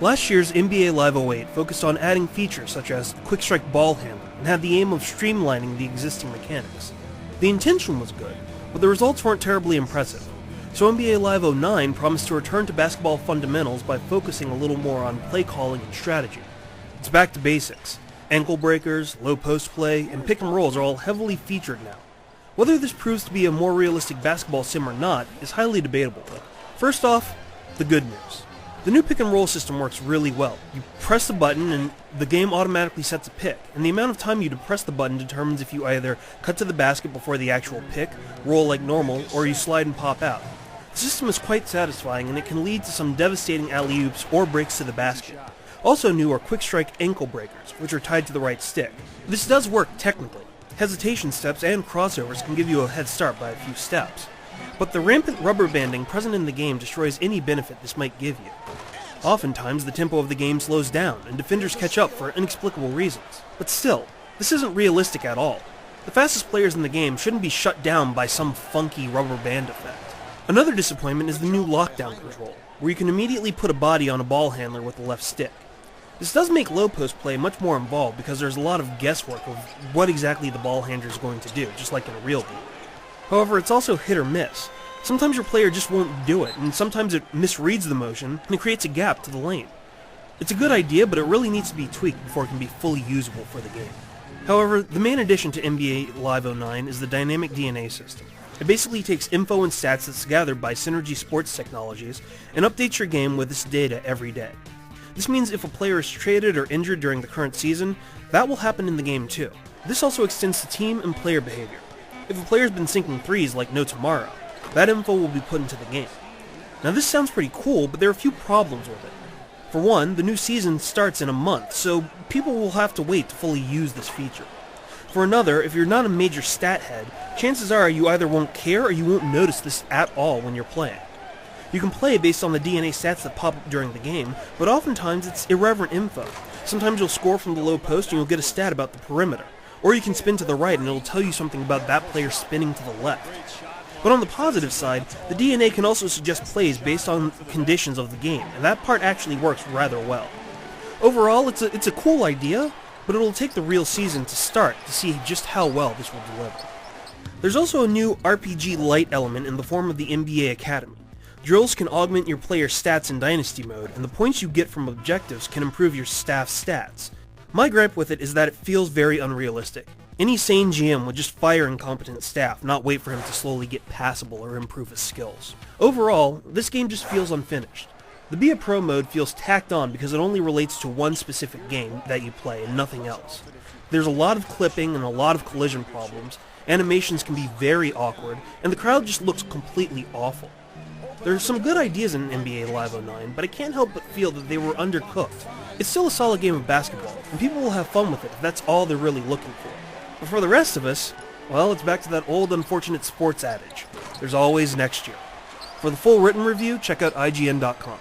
Last year's NBA Live 08 focused on adding features such as quick strike ball handling and had the aim of streamlining the existing mechanics. The intention was good, but the results weren't terribly impressive. So NBA Live 09 promised to return to basketball fundamentals by focusing a little more on play calling and strategy. It's back to basics. Ankle breakers, low post play, and pick and rolls are all heavily featured now. Whether this proves to be a more realistic basketball sim or not is highly debatable. First off, the good news. The new pick and roll system works really well. You press the button and the game automatically sets a pick, and the amount of time you depress the button determines if you either cut to the basket before the actual pick, roll like normal, or you slide and pop out. The system is quite satisfying, and it can lead to some devastating alley-oops or breaks to the basket. Also new are quick strike ankle breakers, which are tied to the right stick. This does work technically. Hesitation steps and crossovers can give you a head start by a few steps. But the rampant rubber banding present in the game destroys any benefit this might give you. Oftentimes, the tempo of the game slows down, and defenders catch up for inexplicable reasons. But still, this isn't realistic at all. The fastest players in the game shouldn't be shut down by some funky rubber band effect. Another disappointment is the new lockdown control, where you can immediately put a body on a ball handler with the left stick. This does make low post play much more involved because there's a lot of guesswork of what exactly the ball handler is going to do, just like in a real game. However, it's also hit or miss. Sometimes your player just won't do it, and sometimes it misreads the motion, and it creates a gap to the lane. It's a good idea, but it really needs to be tweaked before it can be fully usable for the game. However, the main addition to NBA Live 09 is the dynamic DNA system. It basically takes info and stats that's gathered by Synergy Sports Technologies and updates your game with this data every day. This means if a player is traded or injured during the current season, that will happen in the game too. This also extends to team and player behavior. If a player's been sinking threes like no tomorrow, that info will be put into the game. Now this sounds pretty cool, but there are a few problems with it. For one, the new season starts in a month, so people will have to wait to fully use this feature. For another, if you're not a major stat head, chances are you either won't care or you won't notice this at all when you're playing. You can play based on the DNA stats that pop up during the game, but oftentimes it's irreverent info. Sometimes you'll score from the low post and you'll get a stat about the perimeter. Or you can spin to the right and it'll tell you something about that player spinning to the left. But on the positive side, the DNA can also suggest plays based on conditions of the game, and that part actually works rather well. Overall, it's a cool idea, but it'll take the real season to start to see just how well this will deliver. There's also a new RPG Lite element in the form of the NBA Academy. Drills can augment your player's stats in Dynasty mode, and the points you get from objectives can improve your staff's stats. My gripe with it is that it feels very unrealistic. Any sane GM would just fire incompetent staff, not wait for him to slowly get passable or improve his skills. Overall, this game just feels unfinished. The Be a Pro mode feels tacked on because it only relates to one specific game that you play and nothing else. There's a lot of clipping and a lot of collision problems, animations can be very awkward, and the crowd just looks completely awful. There are some good ideas in NBA Live 09, but I can't help but feel that they were undercooked. It's still a solid game of basketball, and people will have fun with it if that's all they're really looking for. But for the rest of us, well, it's back to that old unfortunate sports adage. There's always next year. For the full written review, check out IGN.com.